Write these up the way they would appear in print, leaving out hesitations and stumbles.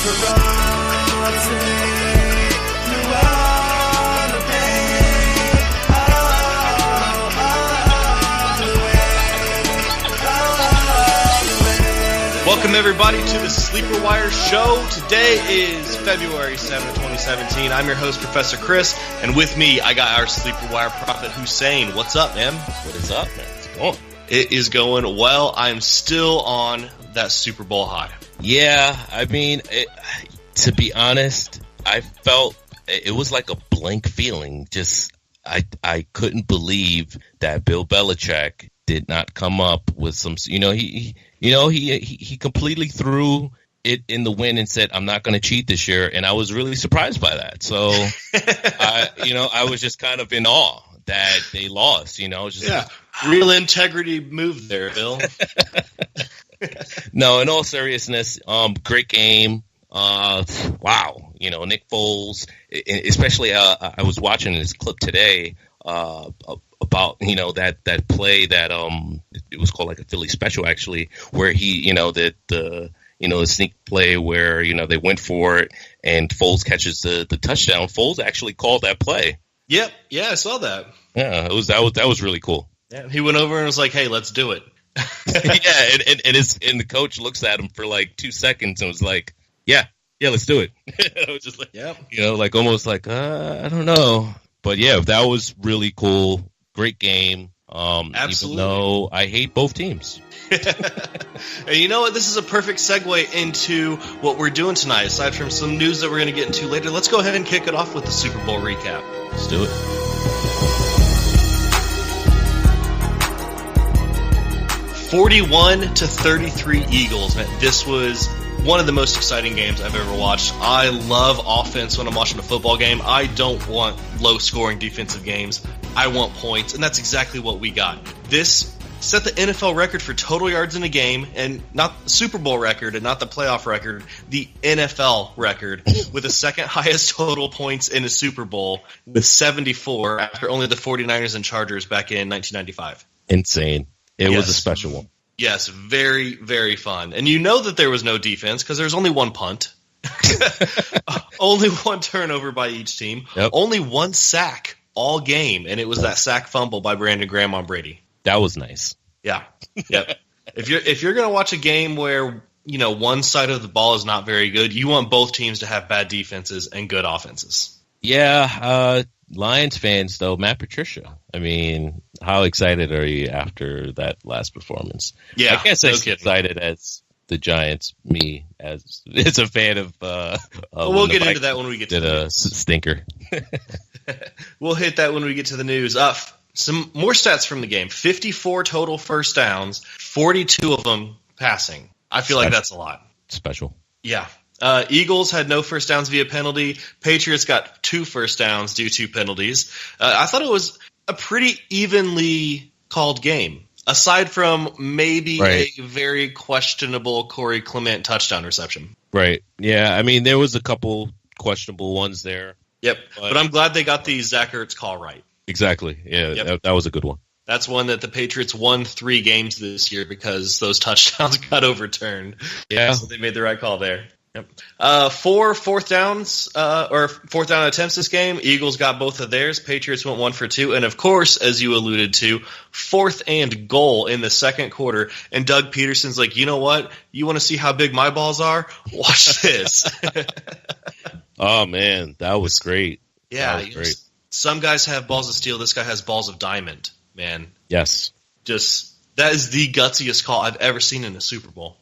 Welcome everybody to the Sleeper Wire Show. Today is February 7th, 2017. I'm your host, Professor Chris, and with me, I got our Sleeper Wire Prophet Hussein. What's up, man? What is up, man? What's going on? It is going well. I'm still on that Super Bowl high. Yeah, I mean, to be honest, I felt it was like a blank feeling. Just I couldn't believe that Bill Belichick did not come up with some. He completely threw it in the wind and said, "I'm not going to cheat this year," and I was really surprised by that. So, I was just kind of in awe that they lost. Real integrity move there, Bill. No, in all seriousness, great game. Wow, Nick Foles, especially I was watching this clip today about that play that it was called like a Philly special actually, where he the sneak play where they went for it and Foles catches the touchdown. Foles actually called that play. Yep, yeah, I saw that. Yeah, that was really cool. Yeah, he went over and was like, "Hey, let's do it." Yeah, and the coach looks at him for like 2 seconds and was like, "Yeah, let's do it." I was just like, yep. Almost like I don't know, but yeah, that was really cool. Great game. Absolutely. Even though I hate both teams. And you know what? This is a perfect segue into what we're doing tonight. Aside from some news that we're going to get into later, let's go ahead and kick it off with the Super Bowl recap. Let's do it. 41-33 Eagles. Man, this was one of the most exciting games I've ever watched. I love offense when I'm watching a football game. I don't want low-scoring defensive games. I want points, and that's exactly what we got. This set the NFL record for total yards in a game, and not the Super Bowl record and not the playoff record, the NFL record, with the second highest total points in a Super Bowl with 74 after only the 49ers and Chargers back in 1995. Insane. It was a special one. Yes, very, very fun. And you know that there was no defense because there's only one punt. Only one turnover by each team. Yep. Only one sack all game, and it was that sack fumble by Brandon Graham on Brady. That was nice. Yeah. Yep. If you're going to watch a game where, one side of the ball is not very good, you want both teams to have bad defenses and good offenses. Yeah, Lions fans, though, Matt Patricia. I mean, how excited are you after that last performance? Yeah, I guess as excited as the Giants, me, as a fan of we'll get into that when we get to the stinker. We'll hit that when we get to the news. Some more stats from the game. 54 total first downs, 42 of them passing. I feel like that's a lot. Special. Yeah. Eagles had no first downs via penalty. Patriots got 2 first downs due to penalties. I thought it was a pretty evenly called game, aside from maybe a very questionable Corey Clement touchdown reception. Right. Yeah, I mean, there was a couple questionable ones there. Yep, but I'm glad they got the Zach Ertz call right. Exactly. Yeah, yep. that was a good one. That's one that the Patriots won 3 games this year because those touchdowns got overturned. Yeah. So they made the right call there. Yep. 4 fourth downs or fourth down attempts this game. Eagles got both of theirs. Patriots went 1 for 2. And, of course, as you alluded to, 4th and goal in the second quarter. And Doug Peterson's like, you know what? You want to see how big my balls are? Watch this. Oh, man, that was great. Yeah. That was great. Some guys have balls of steel. This guy has balls of diamond, man. Yes. That is the gutsiest call I've ever seen in a Super Bowl.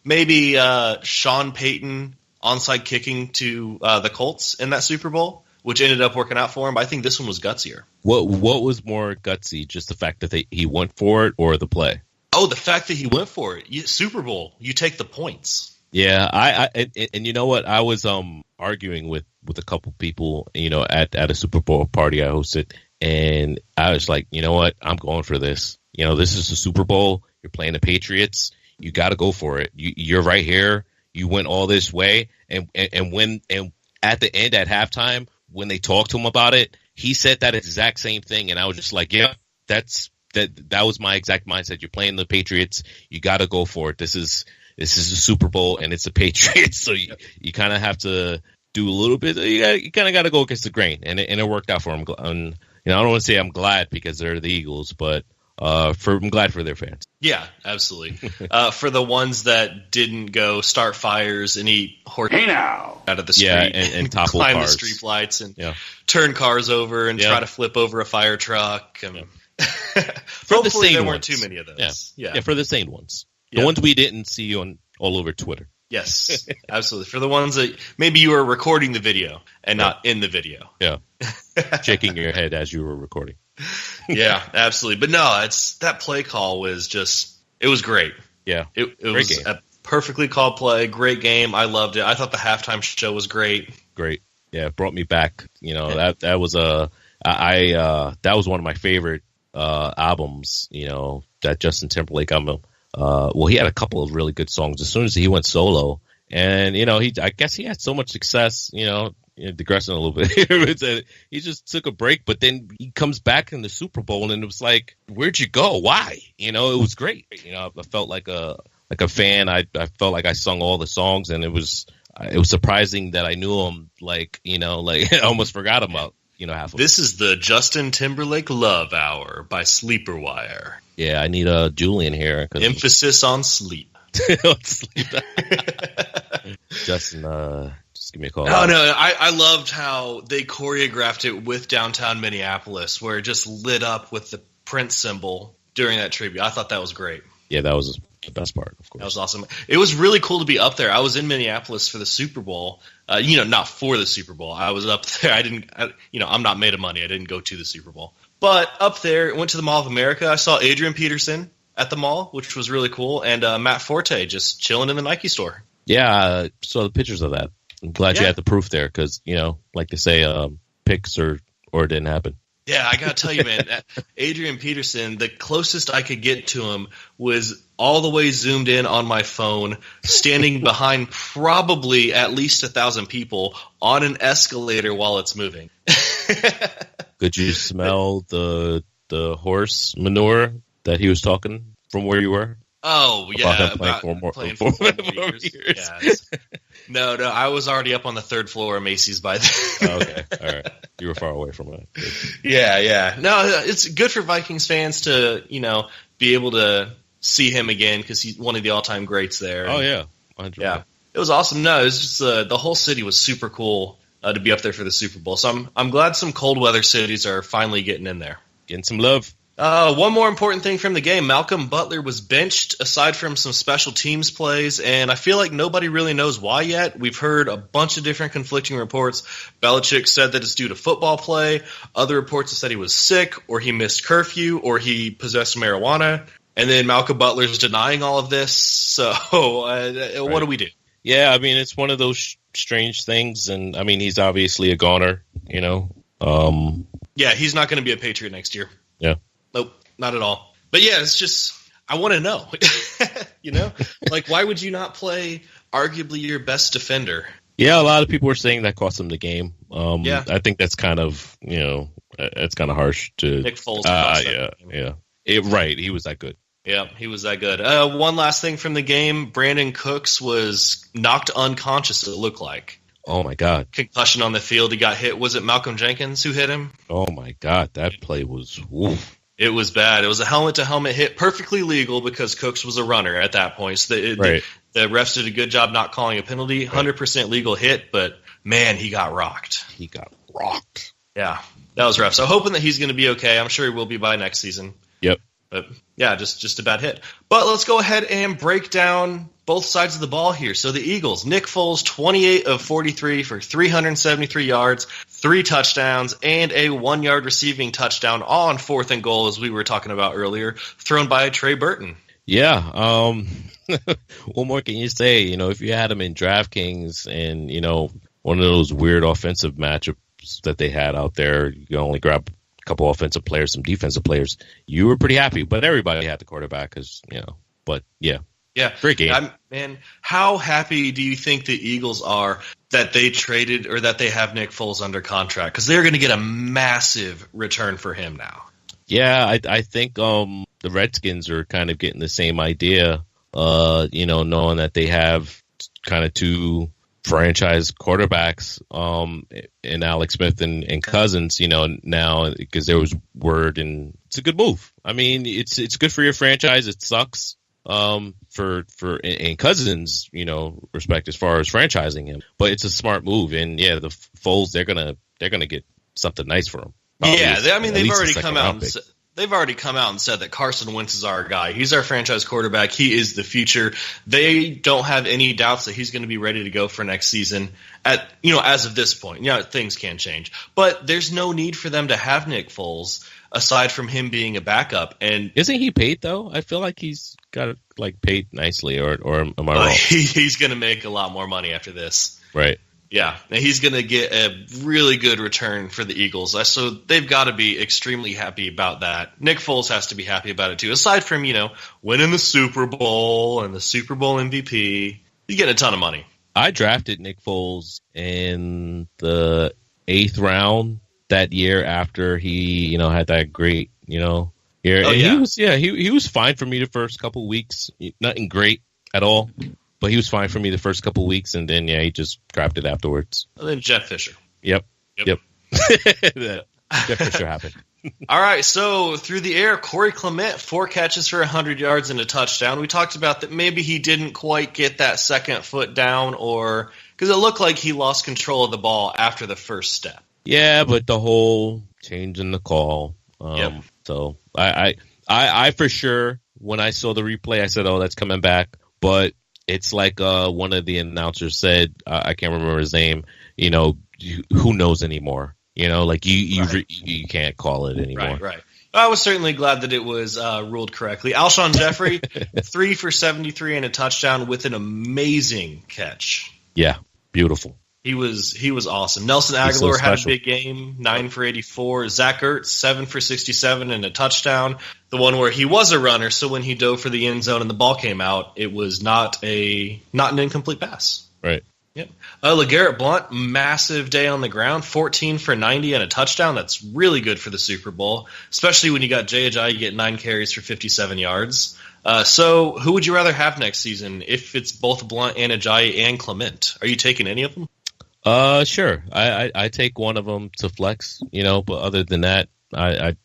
Maybe Sean Payton onside kicking to the Colts in that Super Bowl, which ended up working out for him. But I think this one was gutsier. What was more gutsy? Just the fact that he went for it, or the play? Oh, the fact that he went for it. Super Bowl, you take the points. Yeah, and you know what? I was arguing with a couple people, at a Super Bowl party I hosted, and I was like, you know what? I'm going for this. This is the Super Bowl. You're playing the Patriots. You got to go for it. You're right here. You went all this way, and at the end, at halftime, when they talked to him about it, he said that exact same thing, and I was just like, yeah, that was my exact mindset. You're playing the Patriots. You got to go for it. This is this is the Super Bowl and it's the Patriots, so you kind of have to do a little bit. You kind of got to go against the grain, and it worked out for them. And, I don't want to say I'm glad because they're the Eagles, but I'm glad for their fans. Yeah, absolutely. For the ones that didn't go start fires and eat horse out of the street, and topple climb cars. the street lights and turn cars over and try to flip over a fire truck. Hopefully there weren't too many of those. Yeah, for the sane ones. The ones we didn't see all over Twitter. Yes, absolutely. For the ones that maybe you were recording the video and not in the video. Yeah. Shaking your head as you were recording. Yeah, absolutely. But no, that play call was it was great. Yeah. It was game. A perfectly called play, great game. I loved it. I thought the halftime show was great. Great. Yeah, it brought me back. That was that was one of my favorite albums, that Justin Timberlake he had a couple of really good songs as soon as he went solo, and I guess he had so much success, digressing a little bit. He just took a break, but then he comes back in the Super Bowl, and it was like, where'd you go? Why? It was great. I felt like a fan. I felt like I sung all the songs, and it was surprising that I knew him. I almost forgot about half of This is the Justin Timberlake Love Hour by Sleeper Wire. Yeah, I need a Julian here. Emphasis on sleep. Justin, just give me a call. Oh, no, I loved how they choreographed it with downtown Minneapolis, where it just lit up with the Prince symbol during that tribute. I thought that was great. Yeah, that was the best part, of course. That was awesome. It was really cool to be up there. I was in Minneapolis for the Super Bowl. Not for the Super Bowl. I was up there. I'm not made of money. I didn't go to the Super Bowl. But up there, went to the Mall of America. I saw Adrian Peterson at the mall, which was really cool, and Matt Forte just chilling in the Nike store. Yeah, I saw the pictures of that. I'm glad you had the proof there because, like they say, pics or it didn't happen. Yeah, I got to tell you, man, Adrian Peterson, the closest I could get to him was all the way zoomed in on my phone, standing behind probably at least 1,000 people on an escalator while it's moving. Could you smell the horse manure that he was talking from where you were? Oh, yeah. Playing for more years. Yeah, no, I was already up on the third floor of Macy's by then. Oh, okay, all right. You were far away from it. Yeah. No, it's good for Vikings fans to, be able to see him again because he's one of the all-time greats there. Oh, yeah. 100%. Yeah. It was awesome. No, it was just the whole city was super cool to be up there for the Super Bowl. So I'm glad some cold weather cities are finally getting in there. Getting some love. One more important thing from the game, Malcolm Butler was benched aside from some special teams plays, and I feel like nobody really knows why yet. We've heard a bunch of different conflicting reports. Belichick said that it's due to football play. Other reports have said he was sick, or he missed curfew, or he possessed marijuana. And then Malcolm Butler's denying all of this. So what do we do? Yeah, I mean, it's one of those strange things, and I mean, he's obviously a goner, Yeah, he's not going to be a Patriot next year. Yeah. Nope, not at all. But yeah, it's just, I want to know, like, why would you not play arguably your best defender? Yeah, a lot of people were saying that cost him the game. Yeah. I think that's kind of, it's kind of harsh to Nick Foles. Right. He was that good. Yeah, he was that good. One last thing from the game, Brandon Cooks was knocked unconscious, it looked like. Oh, my God. Concussion on the field. He got hit. Was it Malcolm Jenkins who hit him? Oh, my God. That play was oof. It was bad. It was a helmet-to-helmet hit, perfectly legal because Cooks was a runner at that point. So the refs did a good job not calling a penalty. 100% legal hit, but, man, he got rocked. He got rocked. Yeah, that was rough. So hoping that he's going to be okay. I'm sure he will be by next season. Yep. But, yeah, just a bad hit. But let's go ahead and break down both sides of the ball here. So the Eagles, Nick Foles, 28 of 43 for 373 yards, 3 touchdowns, and a 1-yard receiving touchdown on 4th and goal, as we were talking about earlier, thrown by Trey Burton. Yeah. What more can you say? If you had him in DraftKings and, one of those weird offensive matchups that they had out there, you can only grab a couple offensive players, some defensive players, you were pretty happy. But everybody had the quarterback because, but yeah. Yeah. Great game. Man, how happy do you think the Eagles are that they traded or that they have Nick Foles under contract? Because they're going to get a massive return for him now. Yeah, I think the Redskins are kind of getting the same idea knowing that they have kind of two franchise quarterbacks in Alex Smith and Cousins, now because there was word, and it's a good move. I mean, it's good for your franchise. It sucks for in Cousins, respect as far as franchising him, but it's a smart move. And yeah, the Foles, they're gonna get something nice for him. Probably they've already come out and they've already come out and said that Carson Wentz is our guy. He's our franchise quarterback. He is the future. They don't have any doubts that he's going to be ready to go for next season. As of this point, things can change, but there's no need for them to have Nick Foles aside from him being a backup. And isn't he paid though? I feel like he's got paid nicely, or am I wrong? He's going to make a lot more money after this, right? Yeah, and he's going to get a really good return for the Eagles. So they've got to be extremely happy about that. Nick Foles has to be happy about it too. Aside from, winning the Super Bowl and the Super Bowl MVP, you get a ton of money. I drafted Nick Foles in the 8th round that year after he, had that great, year. Oh, yeah. He was fine for me the first couple of weeks. Nothing great at all. But he was fine for me the first couple of weeks, and then, he just drafted afterwards. And then Jeff Fisher. Yep. Jeff Fisher happened. All right, so through the air, Corey Clement, 4 catches for 100 yards and a touchdown. We talked about that maybe he didn't quite get that second foot down, because it looked like he lost control of the ball after the first step. Yeah, but the whole change in the call. So I for sure, when I saw the replay, I said, oh, that's coming back. But it's like one of the announcers said, I can't remember his name, who knows anymore? You can't call it anymore. Right. I was certainly glad that it was ruled correctly. Alshon Jeffrey, 3 for 73 and a touchdown with an amazing catch. Yeah, beautiful. He was awesome. Nelson Aguilar had a big game, 9 for 84. Zach Ertz, 7 for 67 and a touchdown. The one where he was a runner, so when he dove for the end zone and the ball came out, it was not an incomplete pass. Right. Yep. LeGarrette Blount, massive day on the ground, 14 for 90 and a touchdown. That's really good for the Super Bowl, especially when you got Jay Ajayi get 9 carries for 57 yards. So who would you rather have next season if it's both Blount and Ajayi and Clement? Are you taking any of them? Sure. I take one of them to flex, but other than that, I'm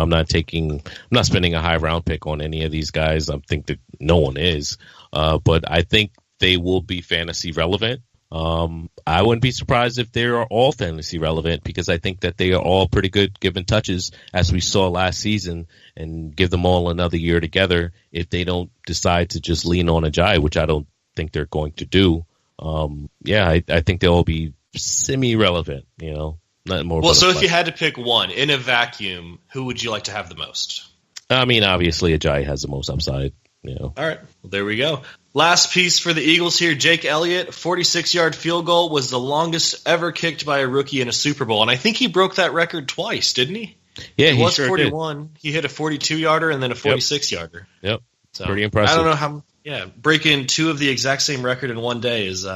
not spending a high round pick on any of these guys. I think that no one is, but I think they will be fantasy relevant. I wouldn't be surprised if they are all fantasy relevant, because I think that they are all pretty good given touches, as we saw last season, and give them all another year together if they don't decide to just lean on Ajayi, which I don't think they're going to do. I think they'll all be semi-relevant, not more. Well, so if you had to pick one in a vacuum, who would you like to have the most? I mean, obviously Ajayi has the most upside, All right, well, there we go. Last piece for the Eagles here, Jake Elliott, 46-yard field goal was the longest ever kicked by a rookie in a Super Bowl, and I think he broke that record twice, didn't he? Yeah, he was sure 41. Did. He hit a 42-yarder and then a 46-yarder. Yep. So, pretty impressive. I don't know how. Yeah, breaking 2 of the exact same record in one day is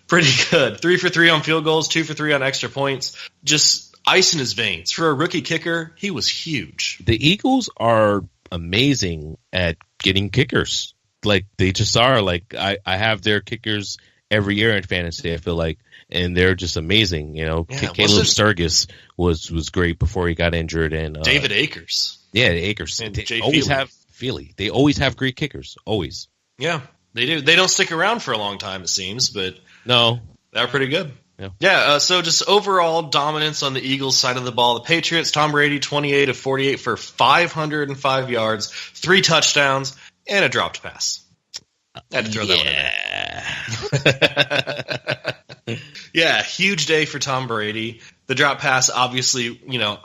pretty good. 3 for 3 on field goals, 2 for 3 on extra points. Just ice in his veins. For a rookie kicker, he was huge. The Eagles are amazing at getting kickers. They just are. I have their kickers every year in fantasy, I feel like, and they're just amazing. Caleb Sturgis was great before he got injured, and David Akers. Yeah, Akers. And they always have Feely. They always have great kickers. Always. Yeah, they do. They don't stick around for a long time, it seems, but no, they're pretty good. Yeah. So just overall dominance on the Eagles side of the ball. The Patriots, Tom Brady, 28 of 48 for 505 yards, 3 touchdowns, and a dropped pass. I had to throw that one in. Yeah, huge day for Tom Brady. The drop pass, obviously,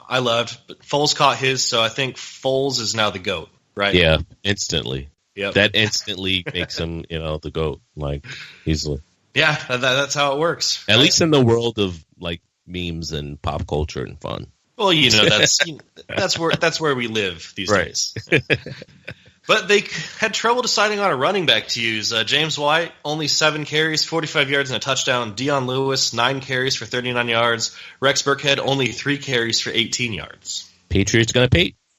I loved, but Foles caught his, so I think Foles is now the GOAT, right? Yeah, instantly. Yep. That instantly makes him, the GOAT, easily. Yeah, that's how it works. At least in the world of, memes and pop culture and fun. Well, that's where we live these days. But they had trouble deciding on a running back to use. James White, only 7 carries, 45 yards and a touchdown. Dion Lewis, 9 carries for 39 yards. Rex Burkhead, only 3 carries for 18 yards. Patriots going to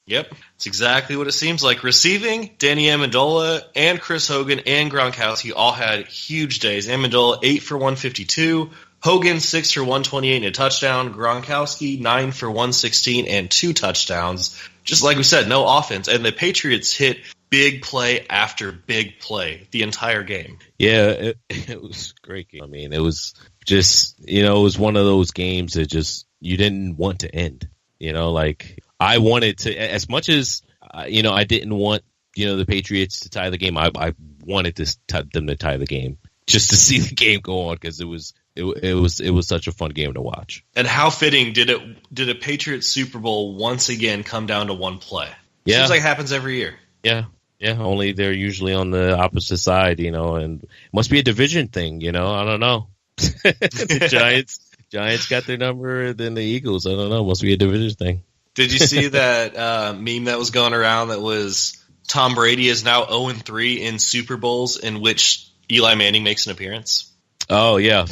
Yep, it's exactly what it seems like. Receiving, Danny Amendola and Chris Hogan and Gronkowski all had huge days. Amendola 8 for 152, Hogan 6 for 128 and a touchdown, Gronkowski 9 for 116 and 2 touchdowns. Just like we said, no offense, and the Patriots hit big play after big play the entire game. Yeah, it was a great game. I mean, it was just, it was one of those games that just you didn't want to end. Like I wanted to, as much as I didn't want the Patriots to tie the game. I wanted them to tie the game just to see the game go on because it was such a fun game to watch. And how fitting did a Patriots Super Bowl once again come down to one play? Yeah, seems like it happens every year. Yeah. Only they're usually on the opposite side, and it must be a division thing. I don't know. The Giants got their number, then the Eagles. I don't know. Must be a division thing. Did you see that meme that was going around that was Tom Brady is now 0-3 in Super Bowls in which Eli Manning makes an appearance? Oh, yeah.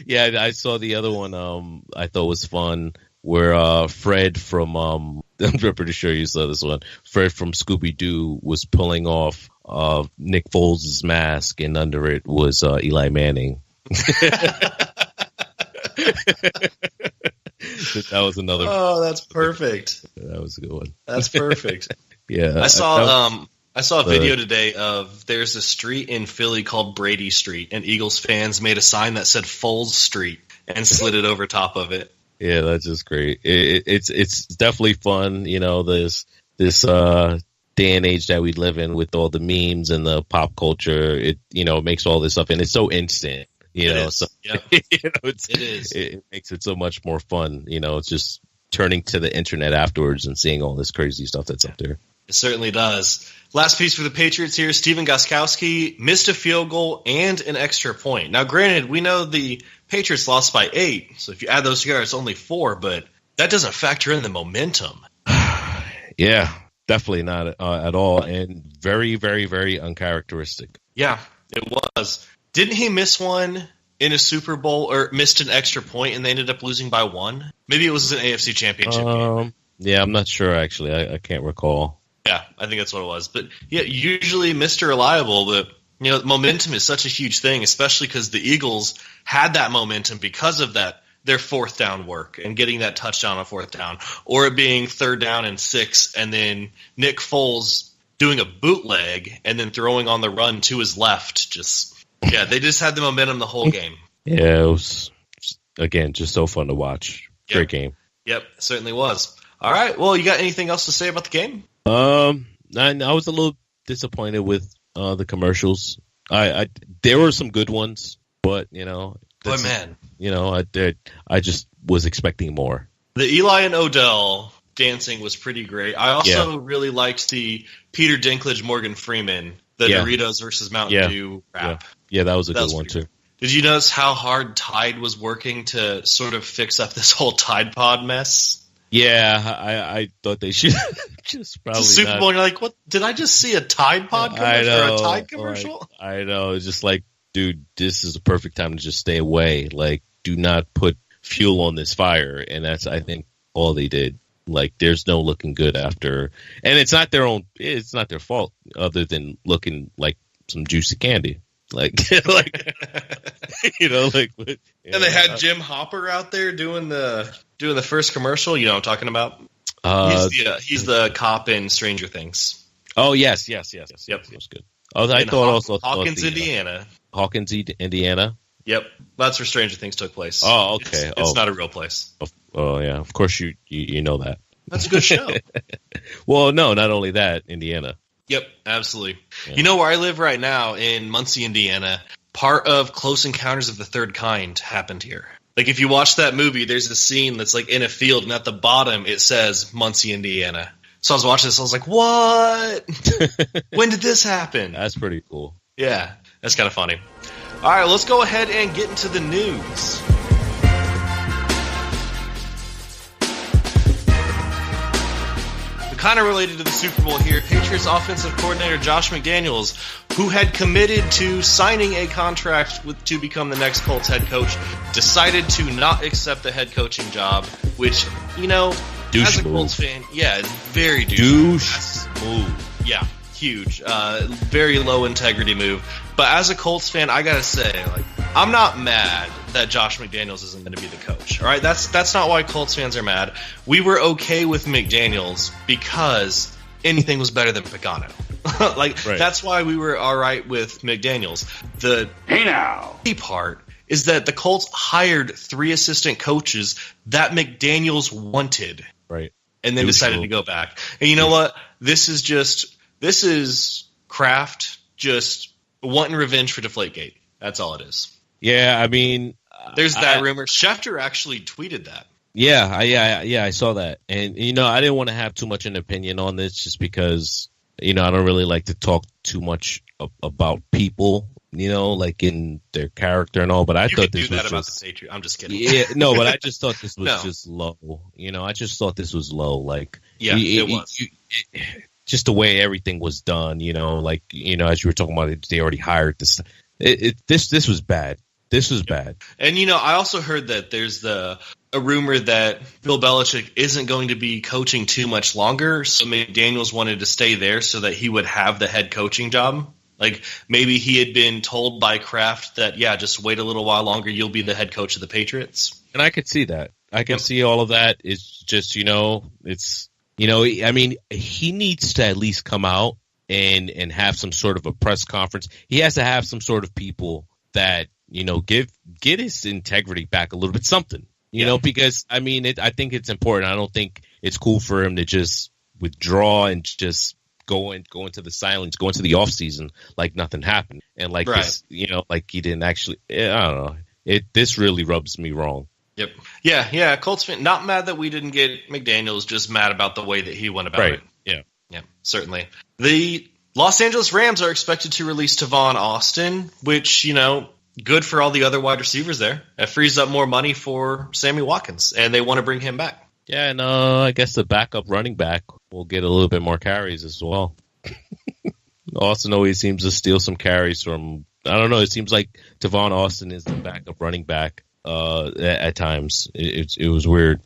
Yeah, I saw the other one I thought was fun where Fred from I'm pretty sure you saw this one. Fred from Scooby-Doo was pulling off Nick Foles' mask, and under it was Eli Manning. That was another. Oh, that's perfect. That was a good one. That's perfect. Yeah, I saw a video today of there's a street in Philly called Brady Street, and Eagles fans made a sign that said Foles Street and slid it over top of it. Yeah, that's just great. It's definitely fun. This day and age that we live in with all the memes and the pop culture. It makes all this stuff, and it's so instant. So yep. It makes it so much more fun. It's just turning to the internet afterwards and seeing all this crazy stuff that's up there. It certainly does. Last piece for the Patriots here, Steven Gostkowski missed a field goal and an extra point. Now, granted, we know the Patriots lost by 8, so if you add those together, it's only 4, but that doesn't factor in the momentum. Yeah, definitely not at all, and very, very, very uncharacteristic. Yeah, it was. Didn't he miss one in a Super Bowl, or missed an extra point and they ended up losing by 1? Maybe it was an AFC Championship game. Yeah, I'm not sure, actually. I can't recall. Yeah, I think that's what it was. But yeah, usually Mr. Reliable, but momentum is such a huge thing, especially because the Eagles had that momentum because of their fourth down work and getting that touchdown on fourth down, or it being 3rd down and 6, and then Nick Foles doing a bootleg and then throwing on the run to his left. They just had the momentum the whole game. Yeah, it was, again, just so fun to watch. Great game. Yep, certainly was. All right, well, you got anything else to say about the game? I was a little disappointed with the commercials. There were some good ones, but I just was expecting more. The Eli and Odell dancing was pretty great. I also really liked the Peter Dinklage Morgan Freeman, the Doritos versus Mountain Dew rap. Yeah, that was a good one too. Did you notice how hard Tide was working to sort of fix up this whole Tide Pod mess? Yeah, I thought they should just probably it's a Super Bowl, and you're like, what? Did I just see a Tide Pod commercial or a Tide commercial? I know. It's just like, dude, this is the perfect time to just stay away. Like, do not put fuel on this fire. And that's, I think, all they did. Like, there's no looking good after. And it's not their fault other than looking like some juicy candy. And they had Jim Hopper out there doing the first commercial. You know what I'm talking about? He's the cop in Stranger Things. Oh yes. Yep, that's good. I thought Hawkins, Indiana. Hawkins, Indiana. Yep, that's where Stranger Things took place. Oh, okay. It's not a real place. Oh yeah, of course you know that. That's a good show. Well, no, not only that, Indiana. Yep, absolutely. Yeah. You know where I live right now in Muncie, Indiana? Part of Close Encounters of the Third Kind happened here. Like, if you watch that movie, there's a scene that's like in a field, and at the bottom it says Muncie, Indiana. So I was watching this, I was like, what? When did this happen? That's pretty cool. Yeah, that's kind of funny. All right, let's go ahead and get into the news. Kind of related to the Super Bowl here, Patriots offensive coordinator Josh McDaniels, who had committed to signing a contract to become the next Colts head coach, decided to not accept the head coaching job, which, Douche as a move. Colts fan, yeah, very Douche move. Yeah, huge. Very low integrity move. But as a Colts fan, I gotta say, like, I'm not mad that Josh McDaniels isn't going to be the coach. All right, that's not why Colts fans are mad. We were okay with McDaniels because anything was better than Pagano. That's why we were all right with McDaniels. The part is that the Colts hired 3 assistant coaches that McDaniels wanted. Right. And then decided to go back. And you know what? This is Kraft just wanting revenge for Deflategate. That's all it is. Yeah, I mean, there's that rumor. Schefter actually tweeted that. Yeah, I saw that. And, I didn't want to have too much an opinion on this just because, I don't really like to talk too much about people, like in their character and all. But I thought this was about the Patriots. I'm just kidding. Yeah, no, but I just thought this was just low. I just thought this was low. Like, it was. Just the way everything was done, as you were talking about, they already hired this. This was bad. This was bad. And, I also heard that there's a rumor that Bill Belichick isn't going to be coaching too much longer, so McDaniels wanted to stay there so that he would have the head coaching job. Like, maybe he had been told by Kraft that, just wait a little while longer, you'll be the head coach of the Patriots. And I could see that. I can see all of that. It's just, it's, I mean, he needs to at least come out and have some sort of a press conference. He has to have some sort of people that, get his integrity back a little bit, something, because, I mean, I think it's important. I don't think it's cool for him to just withdraw and just go into the silence, go into the off season like nothing happened. And like this, like he didn't actually, I don't know. This really rubs me wrong. Yep. Yeah. Colts fan, not mad that we didn't get McDaniels, just mad about the way that he went about it. Yeah, certainly. The Los Angeles Rams are expected to release Tavon Austin, which, good for all the other wide receivers there. It frees up more money for Sammy Watkins, and they want to bring him back. Yeah, and I guess the backup running back will get a little bit more carries as well. Austin always seems to steal some carries from, I don't know, it seems like Tavon Austin is the backup running back at times. It was weird.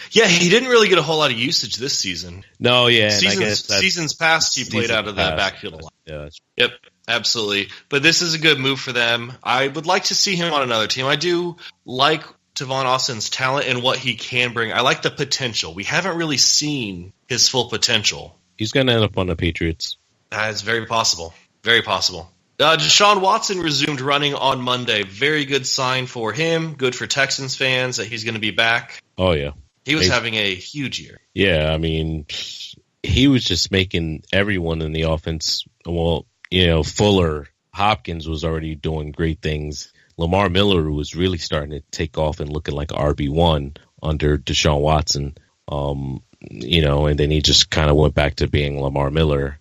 Yeah, he didn't really get a whole lot of usage this season. No, yeah. Seasons past, he played out of the backfield a lot. Yeah. Yep, absolutely. But this is a good move for them. I would like to see him on another team. I do like Tavon Austin's talent and what he can bring. I like the potential. We haven't really seen his full potential. He's going to end up on the Patriots. That is very possible. Very possible. Deshaun Watson resumed running on Monday. Very good sign for him. Good for Texans fans that he's going to be back. Oh, yeah. He was having a huge year. Yeah, I mean, he was just making everyone in the offense, Fuller, Hopkins was already doing great things. Lamar Miller was really starting to take off and looking like RB1 under Deshaun Watson, and then he just kind of went back to being Lamar Miller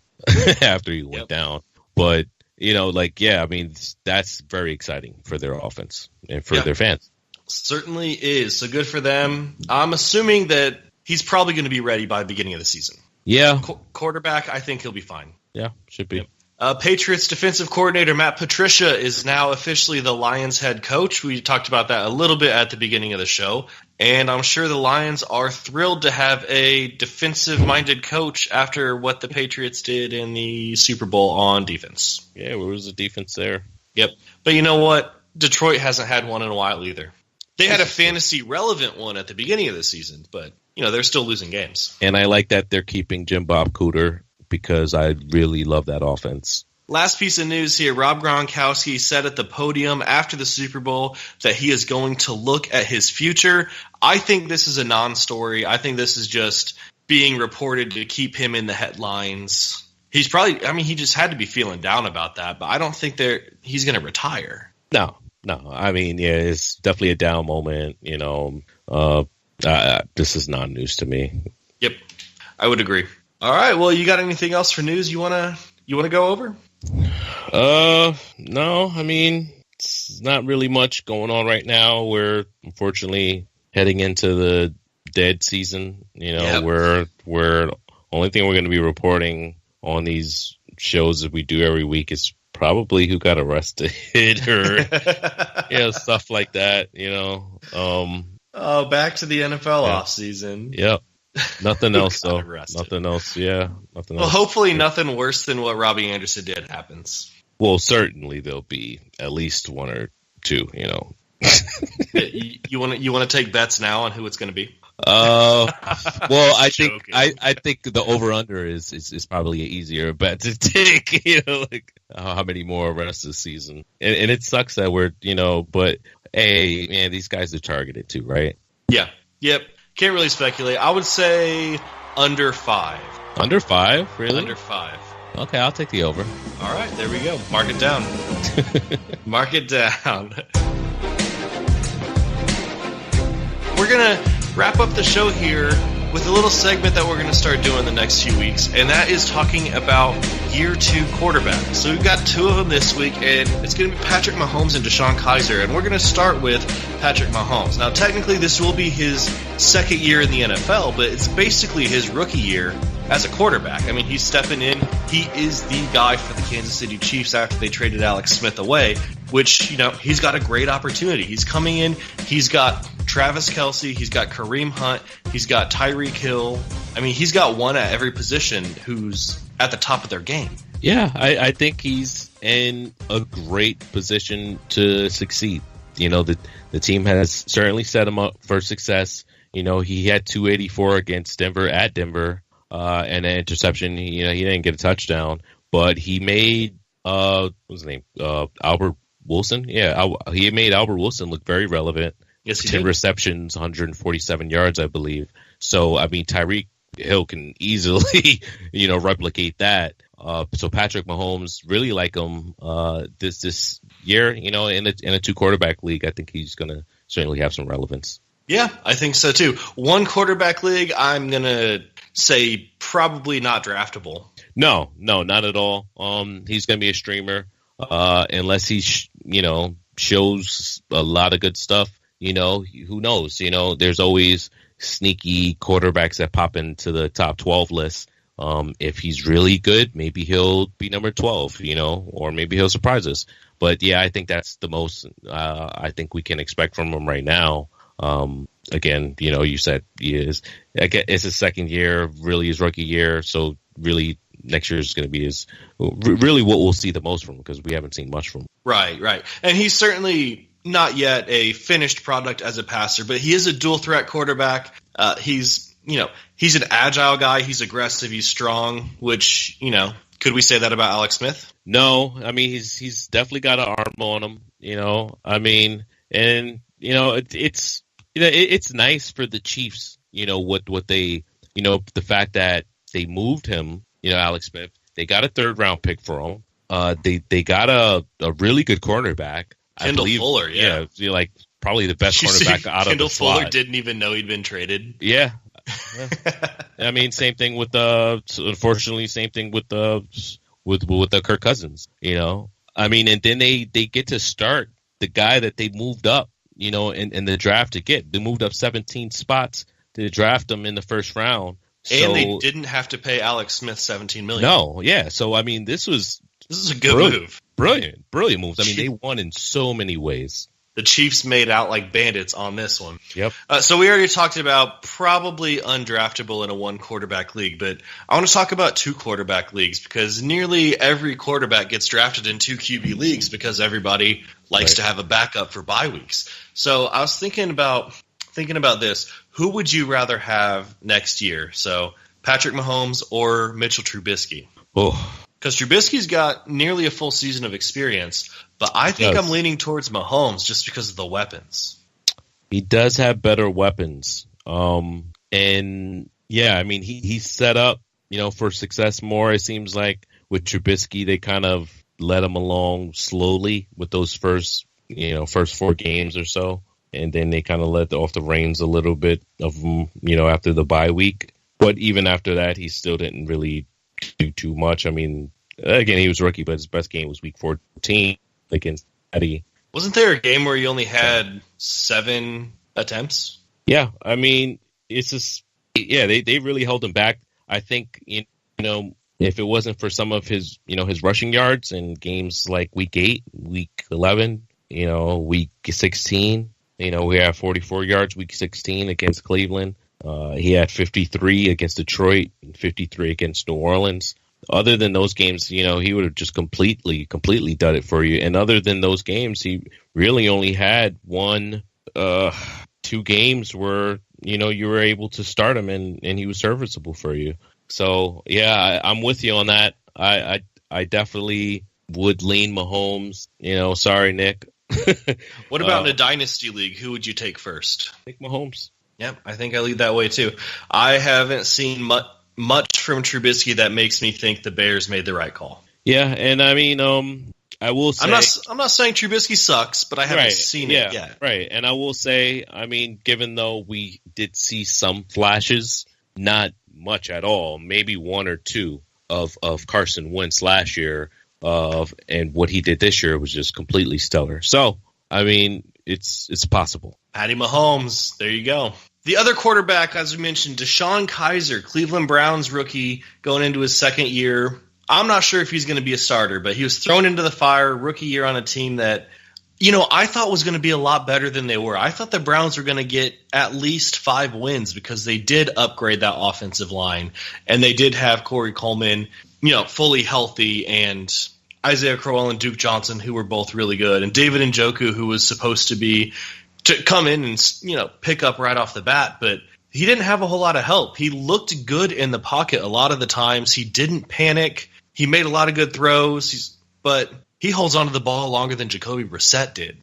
after he went down. But, I mean, that's very exciting for their offense and for their fans. Certainly is. So good for them. I'm assuming that he's probably going to be ready by the beginning of the season. Yeah. Quarterback, I think he'll be fine. Yeah, should be. Patriots defensive coordinator Matt Patricia is now officially the Lions head coach. We talked about that a little bit at the beginning of the show. And I'm sure the Lions are thrilled to have a defensive-minded coach after what the Patriots did in the Super Bowl on defense. Yeah, where was the defense there? Yep. But you know what? Detroit hasn't had one in a while either. They had a fantasy-relevant one at the beginning of the season, but, they're still losing games. And I like that they're keeping Jim Bob Cooter because I really love that offense. Last piece of news here. Rob Gronkowski said at the podium after the Super Bowl that he is going to look at his future. I think this is a non-story. I think this is just being reported to keep him in the headlines. He's probably – he just had to be feeling down about that, but I don't think he's going to retire. No. I mean, yeah, it's definitely a down moment. This is not news to me. Yep, I would agree. All right, well, you got anything else for news you wanna go over? No. I mean, it's not really much going on right now. We're unfortunately heading into the dead season. We're only thing we're going to be reporting on these shows that we do every week is probably who got arrested or stuff like that, back to the NFL offseason. Yep. Nothing else, though. Arrested. Nothing else. Yeah, nothing Well, else. hopefully nothing worse than what Robbie Anderson did happens. Well, certainly there'll be at least one or two. You want to take bets now on who it's going to be? Well, I think joking. I think the over under is probably an easier bet to take. Like how many more rest of the season, and it sucks that we're but hey, man, these guys are targeted too, right? Yeah. Yep. Can't really speculate. I would say under 5. Under 5, really? Under 5. Okay, I'll take the over. All right, there we go. Mark it down. Mark it down. We're going to wrap up the show here with a little segment that we're going to start doing the next few weeks, and that is talking about year 2 quarterbacks. So we've got 2 of them this week, and it's going to be Patrick Mahomes and Deshaun Kaiser, and we're going to start with Patrick Mahomes. Now, technically, this will be his second year in the NFL, but it's basically his rookie year as a quarterback. I mean, he's stepping in. He is the guy for the Kansas City Chiefs after they traded Alex Smith away, which, he's got a great opportunity. He's coming in. He's got Travis Kelce. He's got Kareem Hunt. He's got Tyreek Hill. I mean, he's got one at every position who's at the top of their game. Yeah, I think he's in a great position to succeed. The team has certainly set him up for success. He had 284 against Denver at Denver, and an interception. He didn't get a touchdown, but he made what's his name? Albert Wilson. Yeah, he made Albert Wilson look very relevant. Yes, he 10 did. receptions, 147 yards, I believe. So, I mean, Tyreek Hill can easily, replicate that. So Patrick Mahomes, really like him this year, in a 2 quarterback league. I think he's going to certainly have some relevance. Yeah, I think so too. 1 quarterback league, I'm going to say probably not draftable. No, not at all. He's going to be a streamer unless he, shows a lot of good stuff. Who knows? There's always sneaky quarterbacks that pop into the top 12 list. If he's really good, maybe he'll be number 12, or maybe he'll surprise us. But yeah, I think that's the most I think we can expect from him right now. Again, you said it's his second year, really his rookie year. So really next year is going to be really what we'll see the most from him, because we haven't seen much from him. Right. And he's certainly not yet a finished product as a passer, but he is a dual threat quarterback. He's an agile guy. He's aggressive. He's strong, which, could we say that about Alex Smith? No, I mean, he's definitely got an arm on him, I mean, and, it's nice for the Chiefs, what they, the fact that they moved him, Alex Smith, they got a 3rd round pick for him. They got a really good cornerback. Kendall Fuller, yeah. Like probably the best cornerback out of the slot. Kendall Fuller didn't even know he'd been traded. Yeah. I mean, same thing with unfortunately, same thing with the Kirk Cousins. I mean, and then they get to start the guy that they moved up, in the draft to get. They moved up 17 spots to draft him in the 1st round, and they didn't have to pay Alex Smith $17 million. No, yeah. So I mean, this is a good move. Brilliant moves. I mean, they won in so many ways. The Chiefs made out like bandits on this one. Yep. So we already talked about probably undraftable in a 1 quarterback league, but I want to talk about 2 quarterback leagues, because nearly every quarterback gets drafted in 2 QB leagues because everybody likes to have a backup for bye weeks. So I was thinking about this. Who would you rather have next year? So Patrick Mahomes or Mitchell Trubisky? Oh. Because Trubisky's got nearly a full season of experience, but I think I'm leaning towards Mahomes just because of the weapons. He does have better weapons. And yeah, I mean, he's set up, for success more. It seems like with Trubisky, they kind of let him along slowly with those first 4 games or so. And then they kind of let off the reins a little bit of him, after the bye week. But even after that, he still didn't really do too much. I mean, again, he was rookie, but his best game was week 14 against Eddie. Wasn't there a game where he only had 7 attempts? Yeah, I mean, it's just, they really held him back. I think, if it wasn't for some of his, his rushing yards in games like week 8, week 11, week 16, we have 44 yards week 16 against Cleveland. He had 53 against Detroit and 53 against New Orleans. Other than those games, he would have just completely done it for you. And other than those games, he really only had 2 games where, you were able to start him and he was serviceable for you. So, yeah, I'm with you on that. I definitely would lean Mahomes. Sorry, Nick. What about in a dynasty league? Who would you take first? Take Mahomes. Yep, I think I lead that way too. I haven't seen much from Trubisky that makes me think the Bears made the right call. Yeah, and I mean, I will say I'm not saying Trubisky sucks, but I haven't seen it yet. Right, and I will say, I mean, given though we did see some flashes, not much at all, maybe 1 or 2 of Carson Wentz last year, and what he did this year was just completely stellar. So, I mean, it's possible. Patty Mahomes, there you go. The other quarterback, as we mentioned, Deshaun Kaiser, Cleveland Browns rookie, going into his second year. I'm not sure if he's going to be a starter, but he was thrown into the fire, rookie year on a team that, I thought was going to be a lot better than they were. I thought the Browns were going to get at least 5 wins because they did upgrade that offensive line, and they did have Corey Coleman, fully healthy, and Isaiah Crowell and Duke Johnson, who were both really good, and David Njoku, who was supposed to come in and pick up right off the bat, but he didn't have a whole lot of help. He looked good in the pocket a lot of the times. He didn't panic. He made a lot of good throws, but he holds onto the ball longer than Jacoby Brissett did.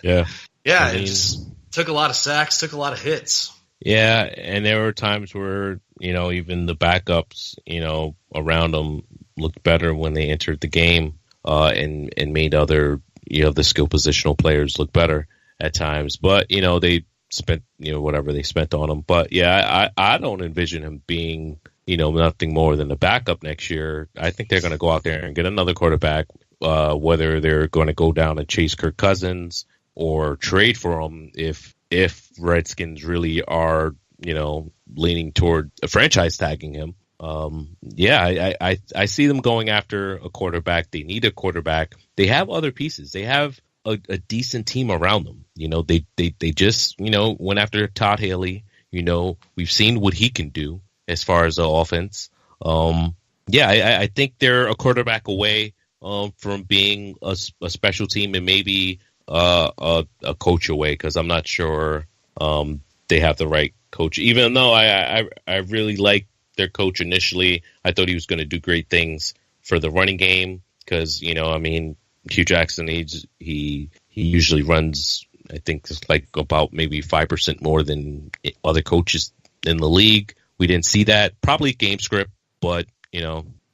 Yeah. Yeah, I mean, it just took a lot of sacks, took a lot of hits. Yeah, and there were times where, even the backups, around him looked better when they entered the game, and made other, the skill positional players look better at times. But, they spent, whatever they spent on him. But, yeah, I don't envision him being, nothing more than a backup next year. I think they're going to go out there and get another quarterback, whether they're going to go down and chase Kirk Cousins or trade for him if Redskins really are, leaning toward a franchise tagging him. I see them going after a quarterback. They need a quarterback. They have other pieces. They have a decent team around them. They just, went after Todd Haley. We've seen what he can do as far as the offense. I think they're a quarterback away from being a special team and maybe a coach away, because I'm not sure they have the right coach. Even though I really like their coach initially, I thought he was going to do great things for the running game because, Hugh Jackson, he usually runs, I think, like about maybe 5% more than other coaches in the league. We didn't see that. Probably game script, but,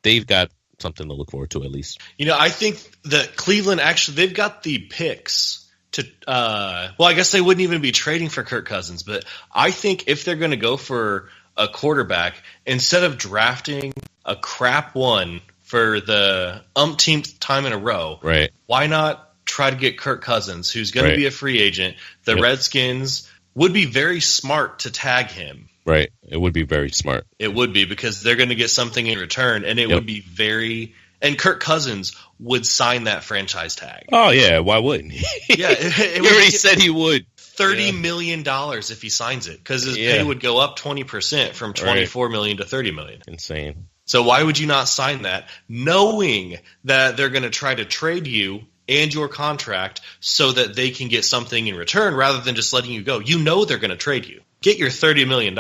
they've got something to look forward to at least. I think that Cleveland actually, they've got the picks to I guess they wouldn't even be trading for Kirk Cousins, but I think if they're going to go for a quarterback, instead of drafting a crap one for the umpteenth time in a row, right? Why not try to get Kirk Cousins, who's going to be a free agent? The Redskins would be very smart to tag him. Right. It would be very smart. It would be, because they're going to get something in return, and it would be very – and Kirk Cousins would sign that franchise tag. Oh, yeah. Why wouldn't he? Yeah. He already said he would. $30 million if he signs it, because his pay would go up 20% from $24 million to $30 million. Insane. So why would you not sign that, knowing that they're going to try to trade you and your contract so that they can get something in return rather than just letting you go? They're going to trade you. Get your $30 million.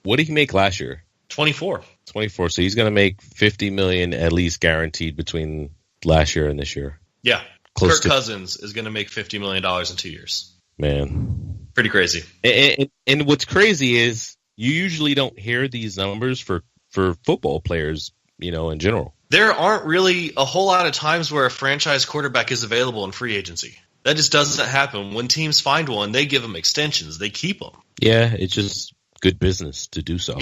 What did he make last year? 24. So he's going to make $50 million at least guaranteed between last year and this year. Yeah. Kirk Cousins is going to make $50 million in 2 years. Man. Pretty crazy. And what's crazy is you usually don't hear these numbers for football players, in general. There aren't really a whole lot of times where a franchise quarterback is available in free agency. That just doesn't happen. When teams find one, they give them extensions. They keep them. Yeah, it's just good business to do so.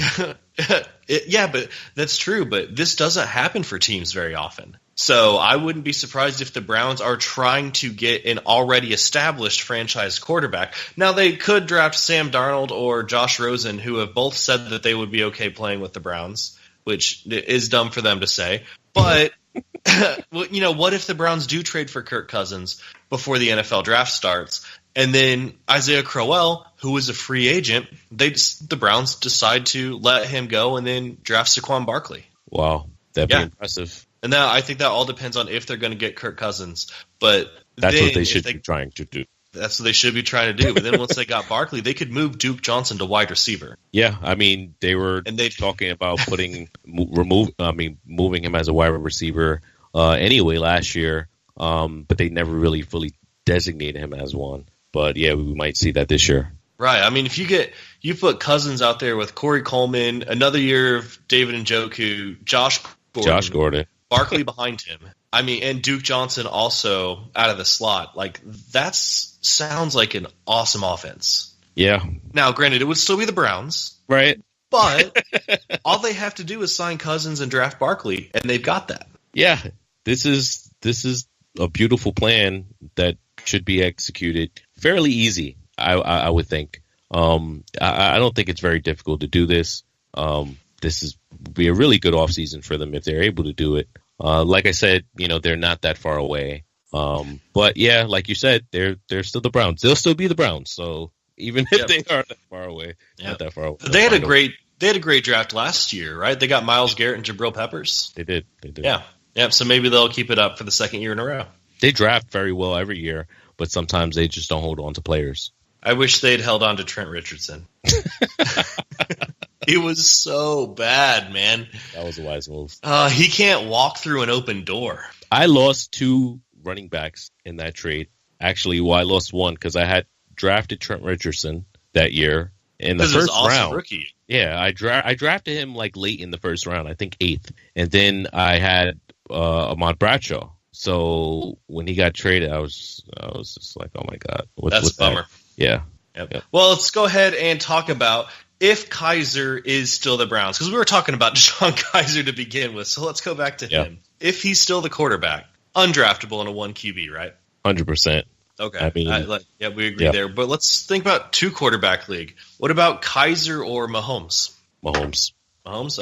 But that's true. But this doesn't happen for teams very often. So I wouldn't be surprised if the Browns are trying to get an already established franchise quarterback. Now, they could draft Sam Darnold or Josh Rosen, who have both said that they would be okay playing with the Browns, which is dumb for them to say. But what if the Browns do trade for Kirk Cousins before the NFL draft starts, And then Isaiah Crowell, who was a free agent, the Browns decide to let him go and then draft Saquon Barkley. Wow, that'd be impressive. And now I think that all depends on if they're going to get Kirk Cousins. But that's what they should be trying to do. That's what they should be trying to do. But then once they got Barkley, they could move Duke Johnson to wide receiver. Yeah, I mean, they were talking about moving him as a wide receiver anyway last year, but they never really fully designated him as one. But yeah, we might see that this year. Right. I mean, if you put Cousins out there with Corey Coleman, another year of David Njoku, Josh Gordon, Barkley behind him. I mean, and Duke Johnson also out of the slot. Like, that sounds like an awesome offense. Yeah. Now, granted, it would still be the Browns. Right. But all they have to do is sign Cousins and draft Barkley, and they've got that. Yeah. This is a beautiful plan that should be executed fairly easy, I would think. I don't think it's very difficult to do this. This would be a really good offseason for them if they're able to do it. Like I said, they're not that far away. But yeah, like you said, they're still the Browns. They'll still be the Browns. So even if they are that far away, not that far away. They had a great draft last year, right? They got Myles Garrett and Jabril Peppers. They did. Yeah. So maybe they'll keep it up for the second year in a row. They draft very well every year, but sometimes they just don't hold on to players. I wish they'd held on to Trent Richardson. He was so bad, man. That was a wise move. He can't walk through an open door. I lost 2 running backs in that trade. Actually, I lost one because I had drafted Trent Richardson that year in the first round. Rookie. Yeah, I drafted him like late in the first round, I think 8th. And then I had Ahmad Bradshaw. So when he got traded, I was just like, oh my God. That's a bummer. Yeah. Yep. Well, let's go ahead and talk about if Kaiser is still the Browns, because we were talking about Deshaun Kaiser to begin with. So let's go back to him. If he's still the quarterback, undraftable in a 1 QB, right? 100%. Okay. I mean, we agree there. But let's think about 2 quarterback league. What about Kaiser or Mahomes? Mahomes.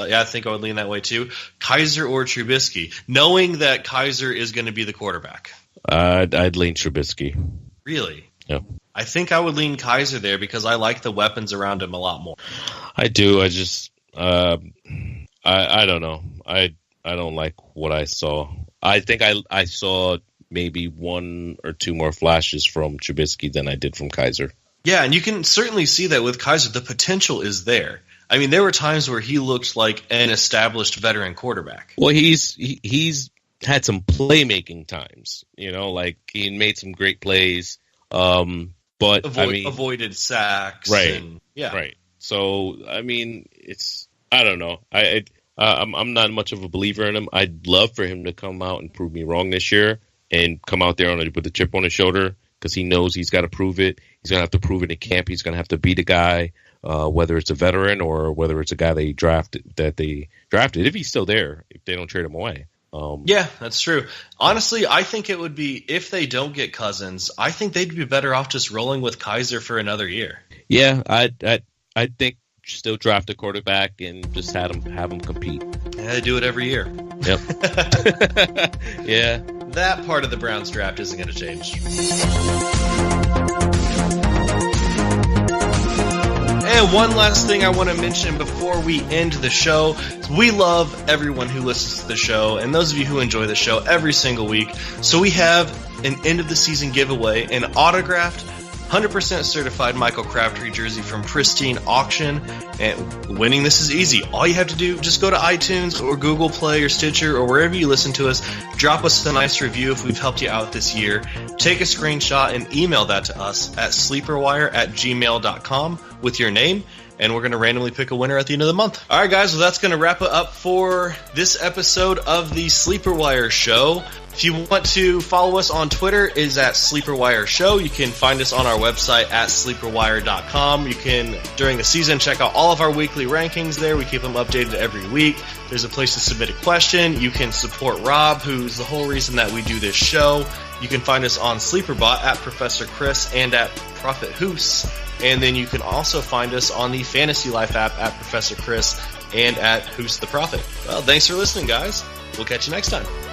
Yeah, I think I would lean that way too. Kaiser or Trubisky, knowing that Kaiser is going to be the quarterback. I'd lean Trubisky. Really? Yeah. I think I would lean Kaiser there because I like the weapons around him a lot more. I do. I just I don't know. I don't like what I saw. I think I saw maybe 1 or 2 more flashes from Trubisky than I did from Kaiser. Yeah, and you can certainly see that with Kaiser. The potential is there. I mean, there were times where he looked like an established veteran quarterback. Well, he's had some playmaking times, like he made some great plays. But avoided sacks. Right. And, yeah. Right. So, I mean, I don't know. I'm not much of a believer in him. I'd love for him to come out and prove me wrong this year and come out there with a chip on his shoulder because he knows he's got to prove it. He's going to have to prove it in camp. He's going to have to beat a guy, whether it's a veteran or whether it's a guy they drafted, if he's still there, if they don't trade him away. Yeah, that's true. Honestly, I think it would be, if they don't get Cousins, I think they'd be better off just rolling with Kaiser for another year. Yeah, I think still draft a quarterback and just have him compete. Yeah, they do it every year. Yep. Yeah. That part of the Browns draft isn't going to change. And one last thing I want to mention before we end the show is we love everyone who listens to the show and those of you who enjoy the show every single week. So we have an end of the season giveaway, an autographed 100% certified Michael Crabtree jersey from Pristine Auction. And winning this is easy. All you have to do, just go to iTunes or Google Play or Stitcher or wherever you listen to us. Drop us a nice review if we've helped you out this year. Take a screenshot and email that to us at sleeperwire@gmail.com with your name. And we're going to randomly pick a winner at the end of the month. All right, guys. Well, that's going to wrap it up for this episode of the Sleeper Wire Show. If you want to follow us on Twitter, is at Sleeper Wire Show. You can find us on our website at sleeperwire.com. You can, during the season, check out all of our weekly rankings there. We keep them updated every week. There's a place to submit a question. You can support Rob, who's the whole reason that we do this show. You can find us on SleeperBot at Professor Chris and at Prophet Hus. And then you can also find us on the Fantasy Life app at Professor Chris and at Hus the Prophet. Well, thanks for listening, guys. We'll catch you next time.